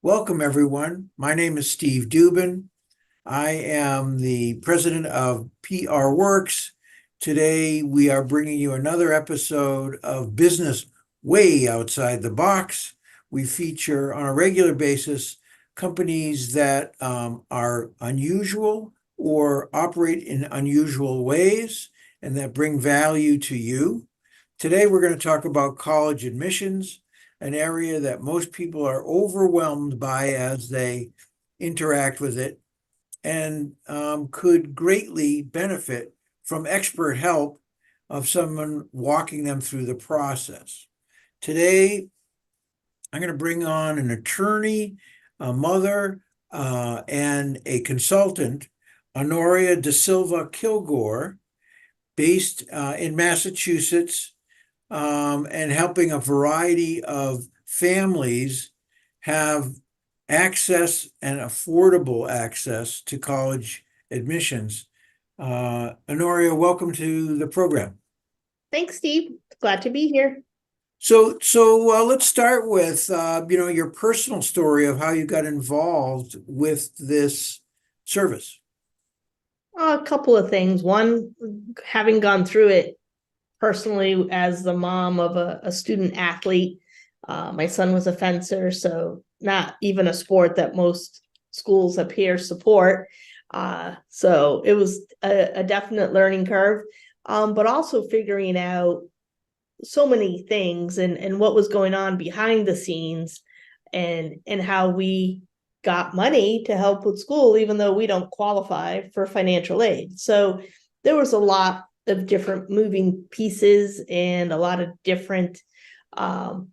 Welcome, everyone. My name is Steve Dubin. I am the president of PR Works. Today, we are bringing you another episode of Business Way Outside the Box. We feature on a regular basis companies that are unusual or operate in unusual ways and that bring value to you. Today, we're going to talk about college admissions, an area that most people are overwhelmed by as they interact with it and could greatly benefit from expert help of someone walking them through the process. Today, I'm going to bring on an attorney, a mother, and a consultant, Honoria DaSilva-Kilgore, based in Massachusetts, and helping a variety of families have access and affordable access to college admissions. Honoria, welcome to the program. Thanks, Steve. Glad to be here. So let's start with your personal story of how you got involved with this service. A couple of things. One, having gone through it personally as the mom of a student athlete. My son was a fencer, so not even a sport that most schools up here support. So it was a definite learning curve, but also figuring out so many things and what was going on behind the scenes and how we got money to help with school, even though we don't qualify for financial aid. So there was a lot of different moving pieces and a lot of different prongs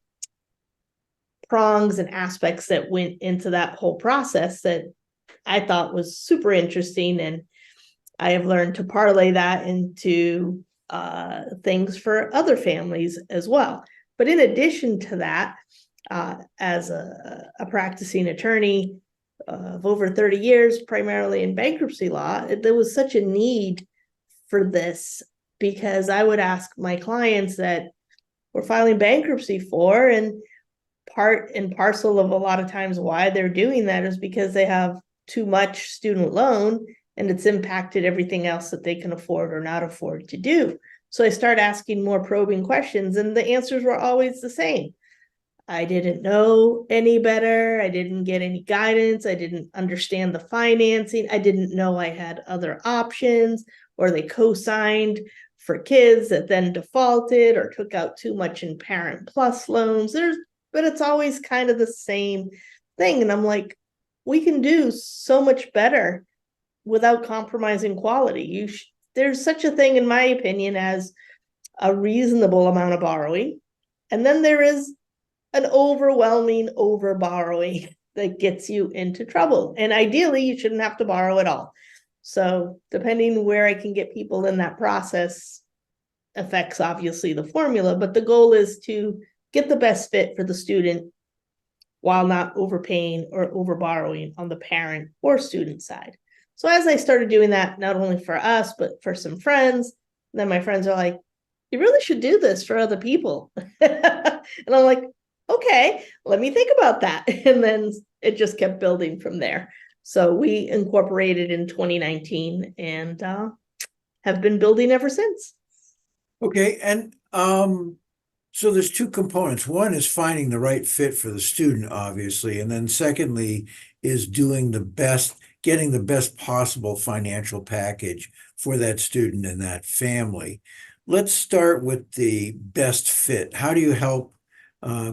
and aspects that went into that whole process that I thought was super interesting. And I have learned to parlay that into things for other families as well. But in addition to that, as a practicing attorney of over 30 years, primarily in bankruptcy law, there was such a need for this, because I would ask my clients that we're filing bankruptcy for, and part and parcel of a lot of times why they're doing that is because they have too much student loan and it's impacted everything else that they can afford or not afford to do. So I start asking more probing questions, and the answers were always the same. I didn't know any better. I didn't get any guidance. I didn't understand the financing. I didn't know I had other options, or they co-signed for kids that then defaulted or took out too much in Parent Plus loans. But it's always kind of the same thing. And I'm like, we can do so much better without compromising quality. There's such a thing, in my opinion, as a reasonable amount of borrowing. And then there is an overwhelming over borrowing that gets you into trouble. And ideally, you shouldn't have to borrow at all. So depending where I can get people in that process affects obviously the formula, but the goal is to get the best fit for the student while not overpaying or over borrowing on the parent or student side. So as I started doing that, not only for us, but for some friends, then my friends are like, you really should do this for other people. And I'm like, okay, let me think about that. And then it just kept building from there. So we incorporated in 2019 and have been building ever since. Okay, and so there's two components. One is finding the right fit for the student, obviously, and then secondly is getting the best possible financial package for that student and that family. Let's start with the best fit. How do you help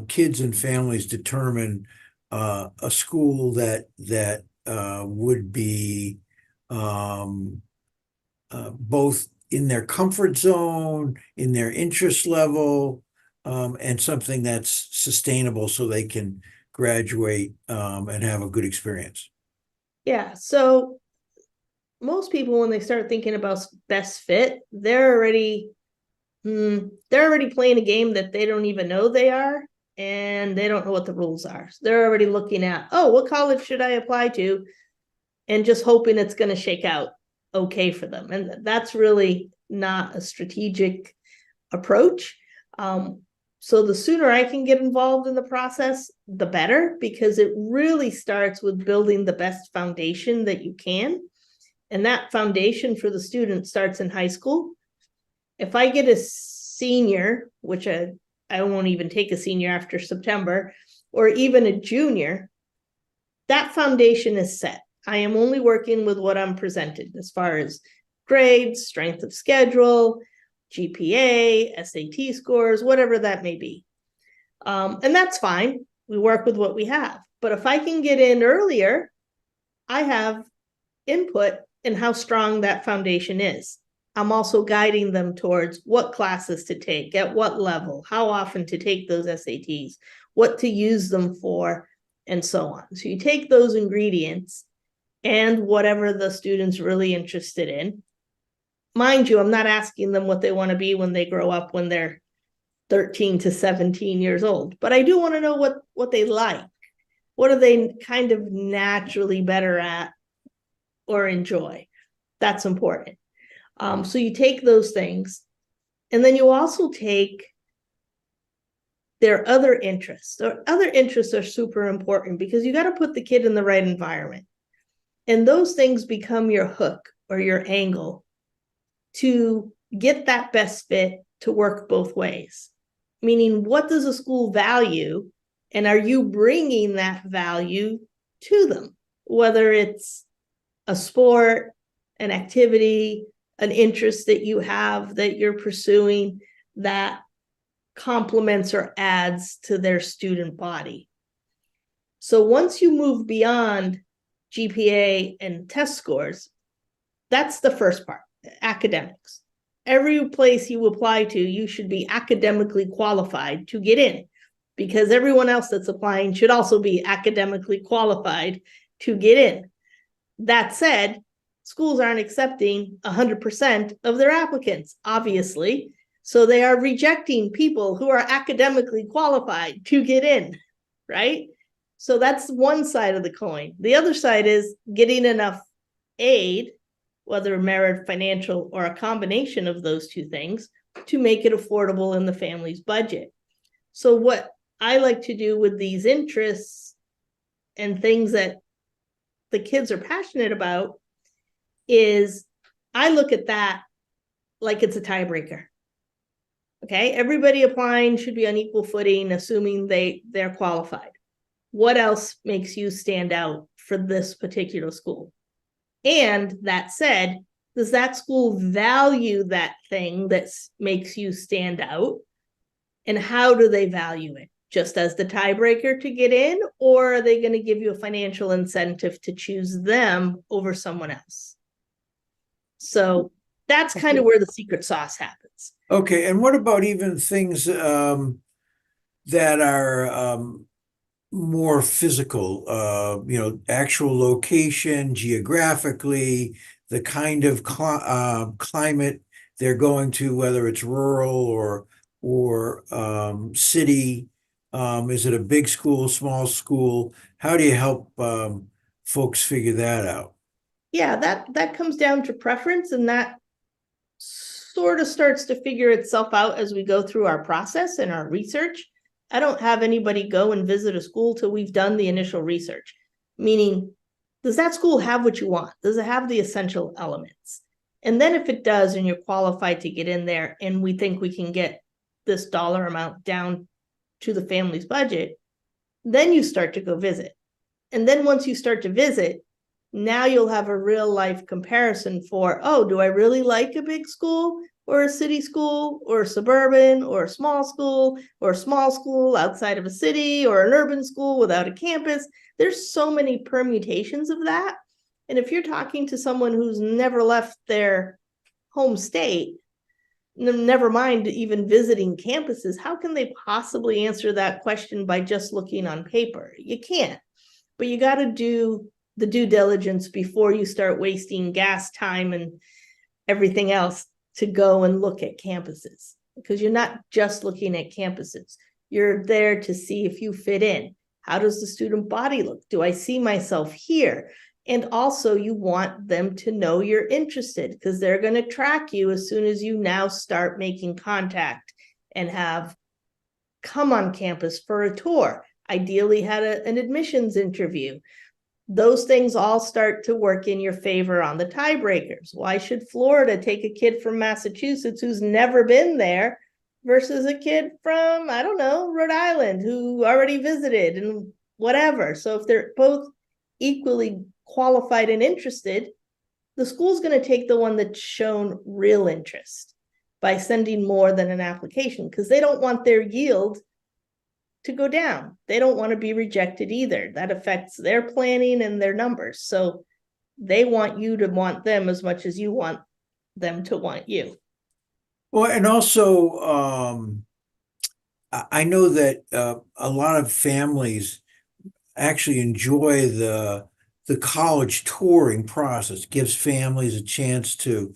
kids and families determine a school that would be both in their comfort zone, in their interest level, and something that's sustainable so they can graduate and have a good experience? Yeah, so most people, when they start thinking about best fit, they're already playing a game that they don't even know they are, and they don't know what the rules are. So they're already looking at, oh, what college should I apply to? And just hoping it's going to shake out okay for them. And that's really not a strategic approach. So the sooner I can get involved in the process, the better, because it really starts with building the best foundation that you can. And that foundation for the student starts in high school. If I get a senior, which I won't even take a senior after September, or even a junior, that foundation is set. I am only working with what I'm presented as far as grades, strength of schedule, GPA, SAT scores, whatever that may be. And that's fine. We work with what we have. But if I can get in earlier, I have input in how strong that foundation is. I'm also guiding them towards what classes to take, at what level, how often to take those SATs, what to use them for, and so on. So you take those ingredients and whatever the student's really interested in. Mind you, I'm not asking them what they want to be when they grow up, when they're 13 to 17 years old, but I do want to know what they like. What are they kind of naturally better at or enjoy? That's important. So you take those things, and then you also take their other interests. Their other interests are super important because you got to put the kid in the right environment. And those things become your hook or your angle to get that best fit to work both ways. Meaning, what does a school value? And are you bringing that value to them? Whether it's a sport, an activity, an interest that you have that you're pursuing that complements or adds to their student body. So once you move beyond GPA and test scores, that's the first part, academics. Every place you apply to, you should be academically qualified to get in, because everyone else that's applying should also be academically qualified to get in. That said, schools aren't accepting 100% of their applicants, obviously. So they are rejecting people who are academically qualified to get in, right? So that's one side of the coin. The other side is getting enough aid, whether merit, financial, or a combination of those two things, to make it affordable in the family's budget. So what I like to do with these interests and things that the kids are passionate about is I look at that like it's a tiebreaker. Okay, everybody applying should be on equal footing, assuming they're qualified. What else makes you stand out for this particular school? And that said, does that school value that thing that makes you stand out? And how do they value it? Just as the tiebreaker to get in, or are they going to give you a financial incentive to choose them over someone else? So that's kind of where the secret sauce happens. Okay, and what about even things that are more physical, actual location, geographically, the kind of climate they're going to, whether it's rural or city? Is it a big school, small school? How do you help folks figure that out? Yeah, that comes down to preference, and that sort of starts to figure itself out as we go through our process and our research. I don't have anybody go and visit a school till we've done the initial research, meaning, does that school have what you want? Does it have the essential elements? And then if it does, and you're qualified to get in there, and we think we can get this dollar amount down to the family's budget, then you start to go visit. And then once you start to visit, now you'll have a real life comparison for, oh, do I really like a big school or a city school or a suburban or a small school or a small school outside of a city or an urban school without a campus? There's so many permutations of that. And if you're talking to someone who's never left their home state, never mind even visiting campuses, how can they possibly answer that question by just looking on paper? You can't. But you got to do the due diligence before you start wasting gas, time, and everything else to go and look at campuses, because you're not just looking at campuses. You're there to see if you fit in. How does the student body look? Do I see myself here? And also you want them to know you're interested, because they're going to track you as soon as you now start making contact and have come on campus for a tour, ideally had an admissions interview. Those things all start to work in your favor on the tiebreakers. Why should Florida take a kid from Massachusetts who's never been there versus a kid from, I don't know, Rhode Island who already visited and whatever? So if they're both equally qualified and interested, the school's going to take the one that's shown real interest by sending more than an application, because they don't want their yield to go down. They don't want to be rejected either. That affects their planning and their numbers. So they want you to want them as much as you want them to want you. Well, and also, I know that a lot of families actually enjoy the college touring process. It gives families a chance to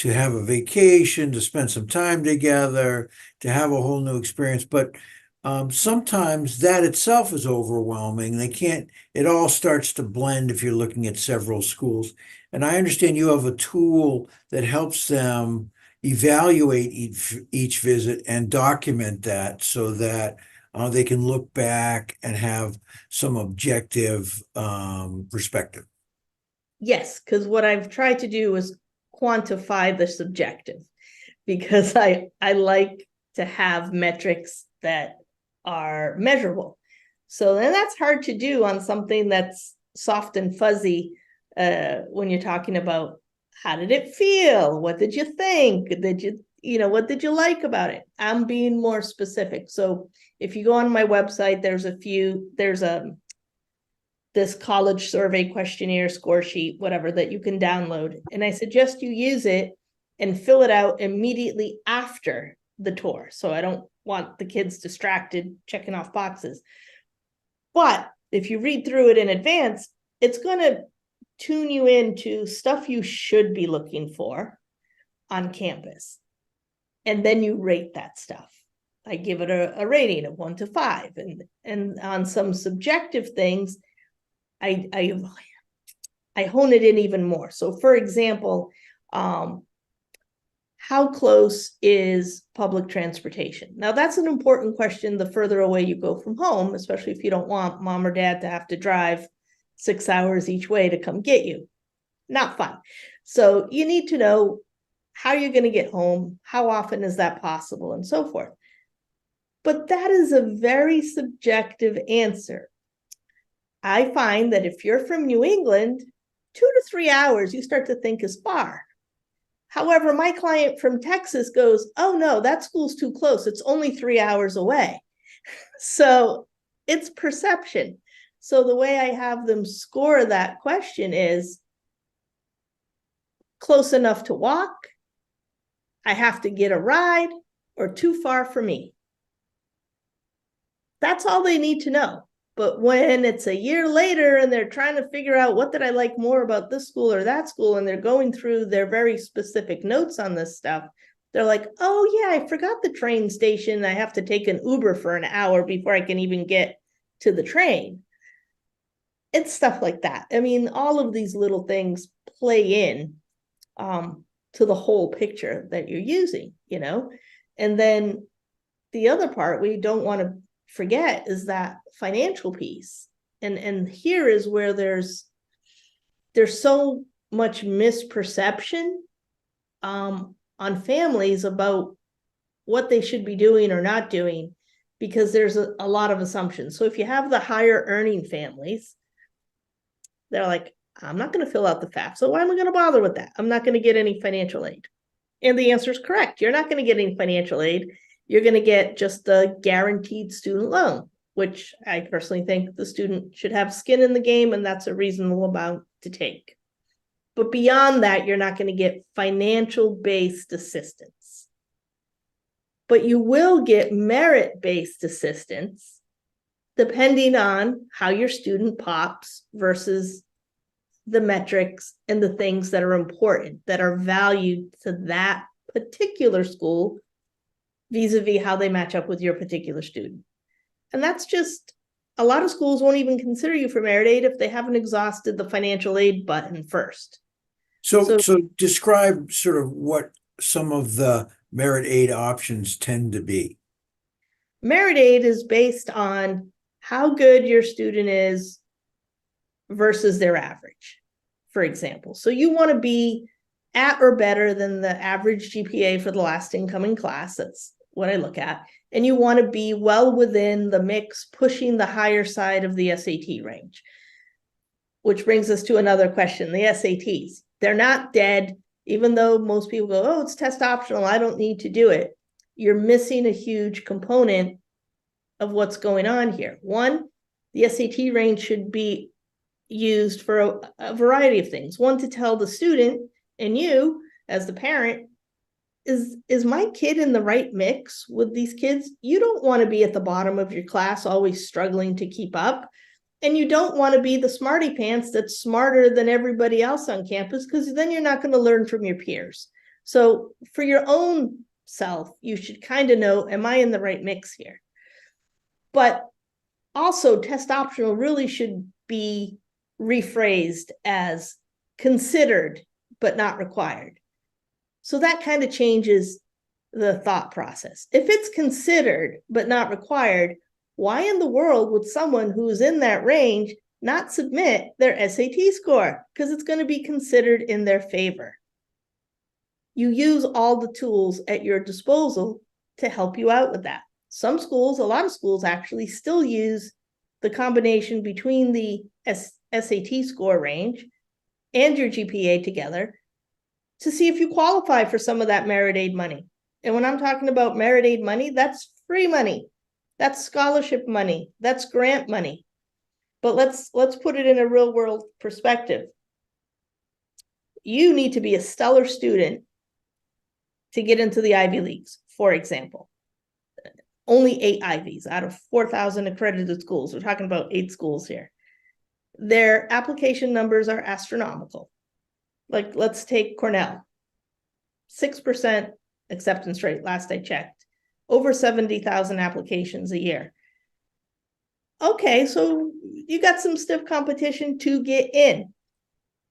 have a vacation, to spend some time together, to have a whole new experience. But sometimes that itself is overwhelming. It all starts to blend if you're looking at several schools. And I understand you have a tool that helps them evaluate each visit and document that so that they can look back and have some objective perspective. Yes, because what I've tried to do is quantify the subjective, because I like to have metrics that are measurable. So then that's hard to do on something that's soft and fuzzy when you're talking about how did it feel? What did you think? What did you like about it? I'm being more specific. So if you go on my website, there's this college survey questionnaire, score sheet, whatever, that you can download. And I suggest you use it and fill it out immediately after the tour. So I don't want the kids distracted checking off boxes. But if you read through it in advance, it's going to tune you into stuff you should be looking for on campus. And then you rate that stuff. I give it a rating of 1 to 5. And on some subjective things, I hone it in even more. So for example, how close is public transportation? Now that's an important question the further away you go from home, especially if you don't want mom or dad to have to drive 6 hours each way to come get you. Not fun. So you need to know how you're going to get home, how often is that possible, and so forth. But that is a very subjective answer. I find that if you're from New England, 2 to 3 hours, you start to think is far. However, my client from Texas goes, oh no, that school's too close. It's only 3 hours away. So it's perception. So the way I have them score that question is close enough to walk, I have to get a ride, or too far for me. That's all they need to know. But when it's a year later and they're trying to figure out what did I like more about this school or that school, and they're going through their very specific notes on this stuff, they're like, oh yeah, I forgot the train station. I have to take an Uber for an hour before I can even get to the train. It's stuff like that. I mean, all of these little things play in to the whole picture that you're using, and then the other part we don't want to forget is that financial piece. And here is where there's so much misperception on families about what they should be doing or not doing, because there's a lot of assumptions. So if you have the higher earning families, they're like, I'm not going to fill out the FAFSA, so why am I going to bother with that? I'm not going to get any financial aid. And the answer is correct. You're not going to get any financial aid. You're going to get just a guaranteed student loan, which I personally think the student should have skin in the game, and that's a reasonable amount to take. But beyond that, you're not going to get financial-based assistance. But you will get merit-based assistance depending on how your student pops versus the metrics and the things that are important, that are valued to that particular school vis-a-vis how they match up with your particular student. And that's just, a lot of schools won't even consider you for merit aid if they haven't exhausted the financial aid button first. So describe sort of what some of the merit aid options tend to be. Merit aid is based on how good your student is versus their average, for example. So you want to be at or better than the average GPA for the last incoming class. That's what I look at. And you want to be well within the mix, pushing the higher side of the SAT range. Which brings us to another question, the SATs. They're not dead, even though most people go, oh, it's test optional, I don't need to do it. You're missing a huge component of what's going on here. One, the SAT range should be used for a variety of things. One, to tell the student and you as the parent, is my kid in the right mix with these kids? You don't want to be at the bottom of your class always struggling to keep up, and you don't want to be the smarty pants that's smarter than everybody else on campus, because then you're not going to learn from your peers. So for your own self, you should kind of know, am I in the right mix here? But also, test optional really should be rephrased as considered but not required. So that kind of changes the thought process. If it's considered but not required, why in the world would someone who's in that range not submit their SAT score? Because it's going to be considered in their favor. You use all the tools at your disposal to help you out with that. Some schools, a lot of schools actually still use the combination between the SAT score range and your GPA together to see if you qualify for some of that merit aid money. And when I'm talking about merit aid money, that's free money. That's scholarship money. That's grant money. But let's put it in a real world perspective. You need to be a stellar student to get into the Ivy Leagues, for example. Only 8 Ivies out of 4,000 accredited schools. We're talking about 8 schools here. Their application numbers are astronomical. Like, let's take Cornell. 6% acceptance rate, last I checked. Over 70,000 applications a year. Okay, so you got some stiff competition to get in.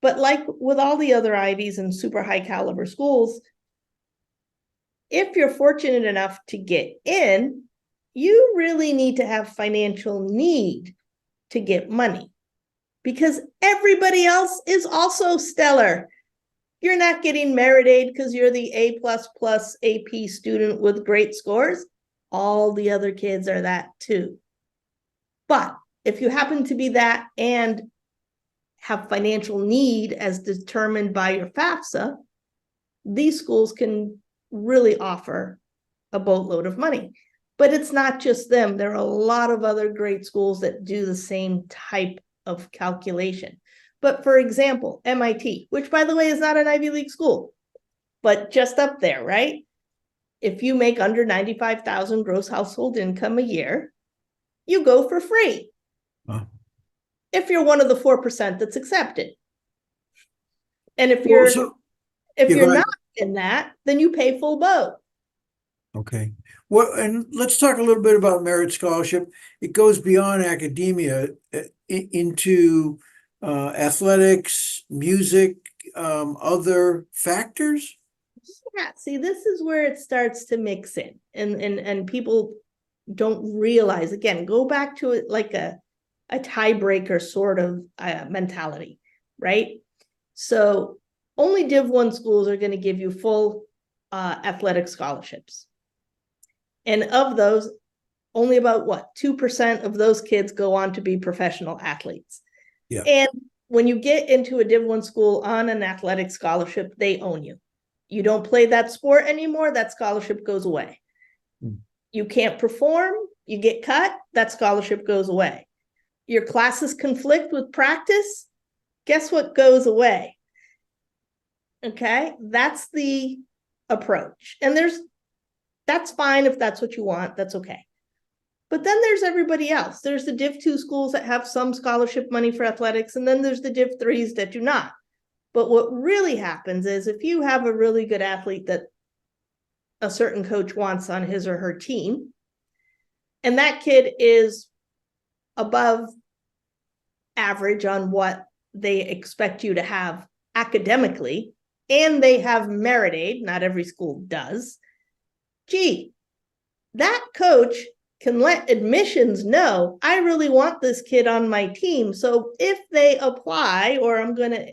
But like with all the other Ivies and super high caliber schools, if you're fortunate enough to get in, you really need to have financial need to get money, because everybody else is also stellar. You're not getting merit aid because you're the A++ AP student with great scores. All the other kids are that too. But if you happen to be that and have financial need as determined by your FAFSA, these schools can really offer a boatload of money. But it's not just them. There are a lot of other great schools that do the same type of calculation. But for example, MIT, which by the way is not an Ivy League school, but just up there, right? If you make under 95,000 gross household income a year, you go for free. Huh. If you're one of the 4% that's accepted. And if you're not in that, then you pay full boat. Okay. Well, and let's talk a little bit about merit scholarship. It goes beyond academia into athletics, music, other factors. Yeah, see, this is where it starts to mix in, and people don't realize. Again, go back to it like a tiebreaker sort of mentality, right? So only Div 1 schools are going to give you full athletic scholarships. And of those, only about 2% of those kids go on to be professional athletes. Yeah. And when you get into a Div 1 school on an athletic scholarship, they own you. You don't play that sport anymore, that scholarship goes away. You can't perform, you get cut, that scholarship goes away. Your classes conflict with practice, guess what goes away? Okay, that's the approach. And that's fine if that's what you want, that's okay. But then there's everybody else. There's the Div 2 schools that have some scholarship money for athletics, and then there's the Div 3s that do not. But what really happens is if you have a really good athlete that a certain coach wants on his or her team, and that kid is above average on what they expect you to have academically, and they have merit aid, not every school does, gee, that coach can let admissions know, I really want this kid on my team. So if they apply, or I'm going to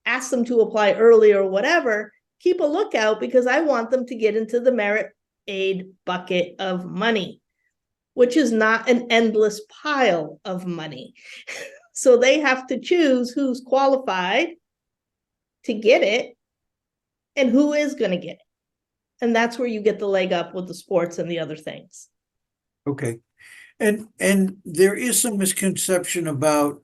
ask them to apply early or whatever, keep a lookout because I want them to get into the merit aid bucket of money, which is not an endless pile of money. So they have to choose who's qualified to get it and who is going to get it. And that's where you get the leg up with the sports and the other things. Okay. And there is some misconception about,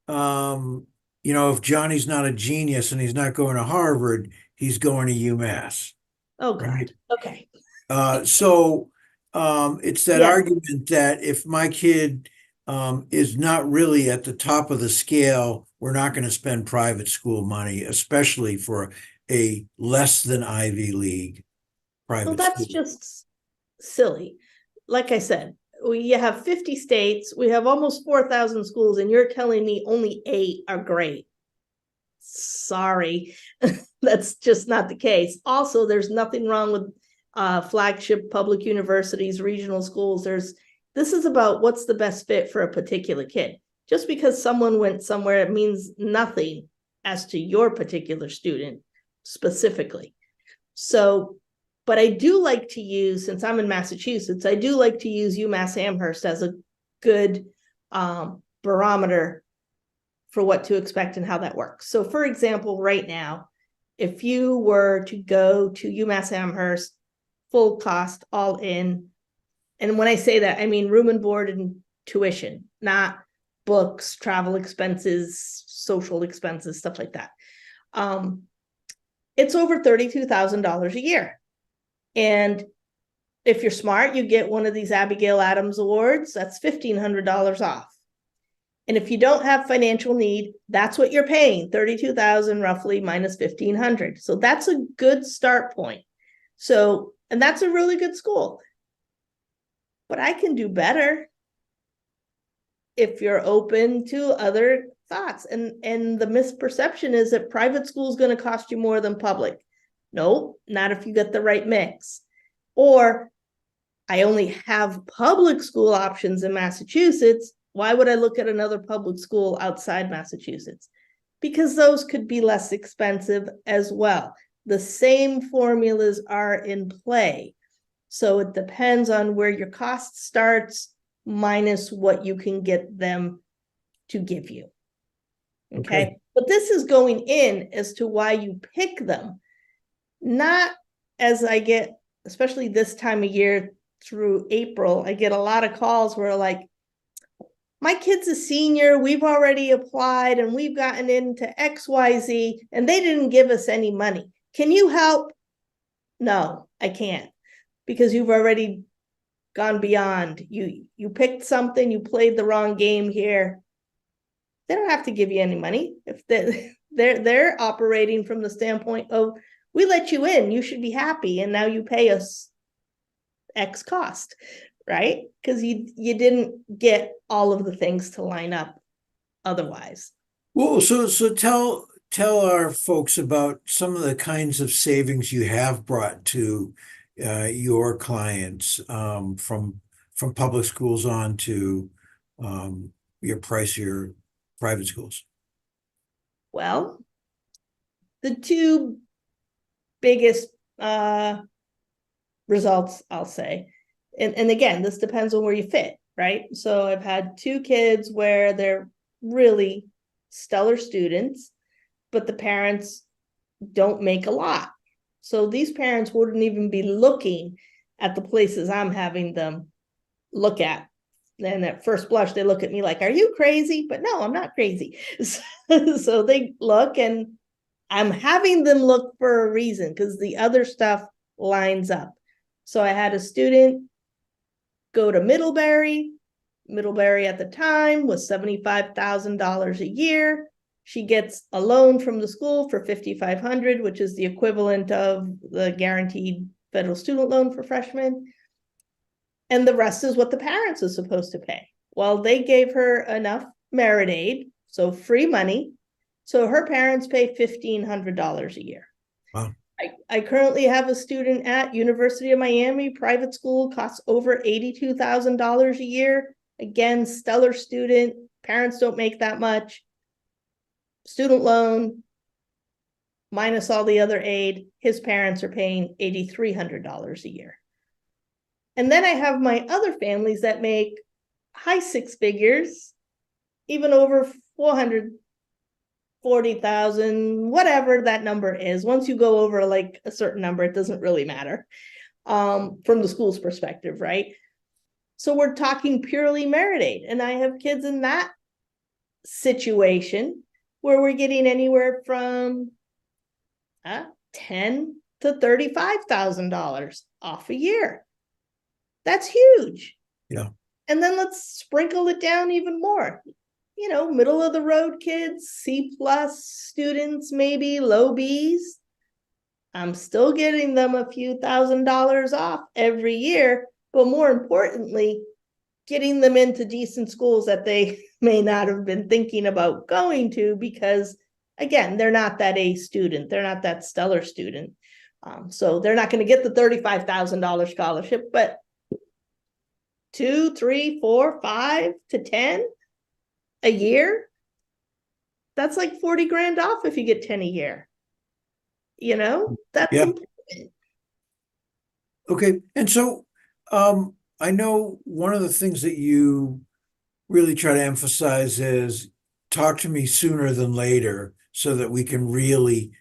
if Johnny's not a genius and he's not going to Harvard, he's going to UMass. Oh, God. Right. Okay. So it's that Yeah. argument that if my kid is not really at the top of the scale, we're not going to spend private school money, especially for a less than Ivy League private Well, that's school. just silly. Like I said, we have 50 states, we have almost 4,000 schools, and you're telling me only 8 are great. Sorry, that's just not the case. Also, there's nothing wrong with flagship public universities, regional schools. This is about what's the best fit for a particular kid. Just because someone went somewhere, it means nothing as to your particular student specifically. So, but I do like to use, since I'm in Massachusetts, I do like to use UMass Amherst as a good barometer for what to expect and how that works. So for example, right now, if you were to go to UMass Amherst, full cost, all in, and when I say that, I mean room and board and tuition, not books, travel expenses, social expenses, stuff like that. It's over $32,000 a year. And if you're smart, you get one of these Abigail Adams Awards, that's $1,500 off. And if you don't have financial need, that's what you're paying, $32,000 roughly minus $1,500. So that's a good start point. So, and that's a really good school. But I can do better if you're open to other thoughts. And the misperception is that private school is going to cost you more than public. No, not if you get the right mix. Or I only have public school options in Massachusetts. Why would I look at another public school outside Massachusetts? Because those could be less expensive as well. The same formulas are in play. So it depends on where your cost starts minus what you can get them to give you. Okay. But this is going in as to why you pick them. Not as I get, especially this time of year through April, I get a lot of calls where like, my kid's a senior, we've already applied and we've gotten into XYZ and they didn't give us any money. Can you help? No, I can't, because you've already gone beyond. You picked something, you played the wrong game here. They don't have to give you any money. If they're operating from the standpoint of, we let you in, you should be happy, and now you pay us X cost, right? Because you didn't get all of the things to line up otherwise. Well, so tell our folks about some of the kinds of savings you have brought to your clients from public schools on to your pricier private schools. Well, the two biggest results, I'll say, and again, this depends on where you fit, right? So I've had 2 kids where they're really stellar students, but the parents don't make a lot. So these parents wouldn't even be looking at the places I'm having them look at. And at first blush, they look at me like, are you crazy? But no, I'm not crazy. So they look, and I'm having them look for a reason because the other stuff lines up. So I had a student go to Middlebury. Middlebury at the time was $75,000 a year. She gets a loan from the school for $5,500, which is the equivalent of the guaranteed federal student loan for freshmen. And the rest is what the parents are supposed to pay. Well, they gave her enough merit aid, so free money. So her parents pay $1,500 a year. Wow. I currently have a student at University of Miami, private school, costs over $82,000 a year. Again, stellar student, parents don't make that much. Student loan, minus all the other aid, his parents are paying $8,300 a year. And then I have my other families that make high six figures, even over 440,000, whatever that number is. Once you go over like a certain number, it doesn't really matter from the school's perspective, right? So we're talking purely merit aid. And I have kids in that situation where we're getting anywhere from $10,000 to $35,000 off a year. That's huge. Yeah. And then let's sprinkle it down even more. You know, middle of the road kids, C+ students, maybe low Bs. I'm still getting them a few $1,000s off every year, but more importantly, getting them into decent schools that they may not have been thinking about going to because, again, they're not that A student. They're not that stellar student. So they're not going to get the $35,000 scholarship, but 2, 3, 4, 5 to 10 a year, that's like 40 grand off if you get 10 a year. You know, that's important. Okay. And so I know one of the things that you really try to emphasize is talk to me sooner than later so that we can really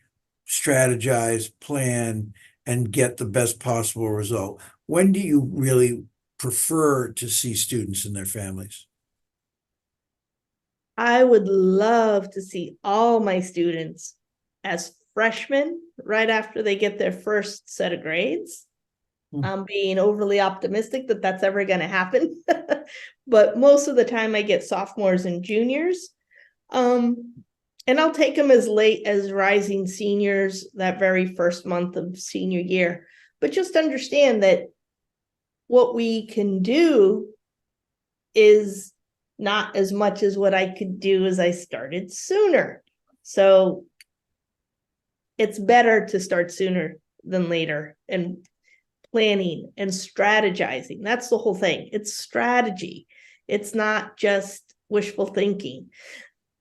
strategize, plan, and get the best possible result. When do you really prefer to see students and their families? I would love to see all my students as freshmen right after they get their first set of grades. I'm being overly optimistic that that's ever going to happen. But most of the time I get sophomores and juniors. And I'll take them as late as rising seniors that very first month of senior year. But just understand that what we can do is not as much as what I could do as I started sooner. So it's better to start sooner than later, and planning and strategizing. That's the whole thing. It's strategy. It's not just wishful thinking,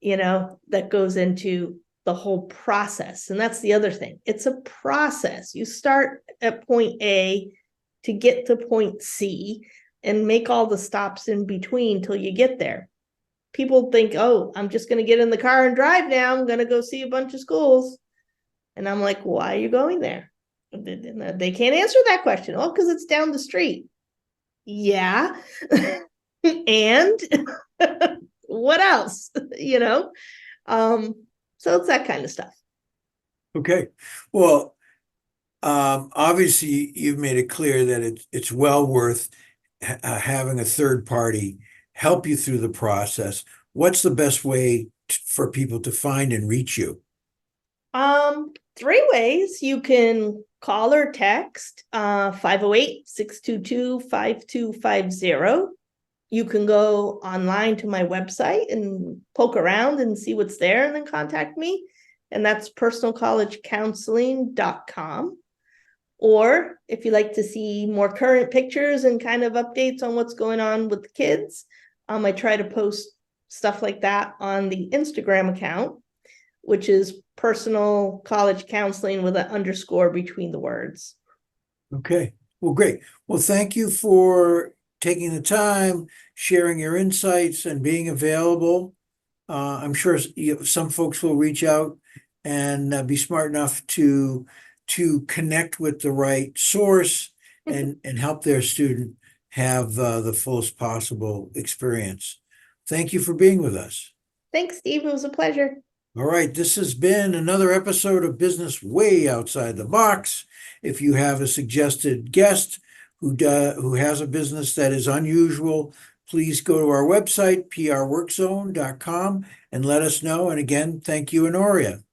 you know, that goes into the whole process. And that's the other thing. It's a process. You start at point A to get to point C and make all the stops in between till you get there. People think, oh, I'm just going to get in the car and drive now. I'm going to go see a bunch of schools. And I'm like, why are you going there? They can't answer that question. Oh, because it's down the street. Yeah. And what else? You know? So it's that kind of stuff. Okay. Well, obviously you've made it clear that it's well worth having a third party help you through the process. What's the best way for people to find and reach you? 3 ways. You can call or text 508-622-5250. You can go online to my website and poke around and see what's there and then contact me. And that's personalcollegecounseling.com. Or if you like to see more current pictures and kind of updates on what's going on with the kids, I try to post stuff like that on the Instagram account, which is Personal College Counseling with an underscore between the words. Okay. Well, great. Well, thank you for taking the time, sharing your insights, and being available. I'm sure some folks will reach out and be smart enough to connect with the right source and help their student have the fullest possible experience. Thank you for being with us. Thanks, Steve. It was a pleasure. All right, this has been another episode of Business Way Outside the Box. If you have a suggested guest who has a business that is unusual, please go to our website, prworkzone.com, and let us know. And again, thank you, Honoria.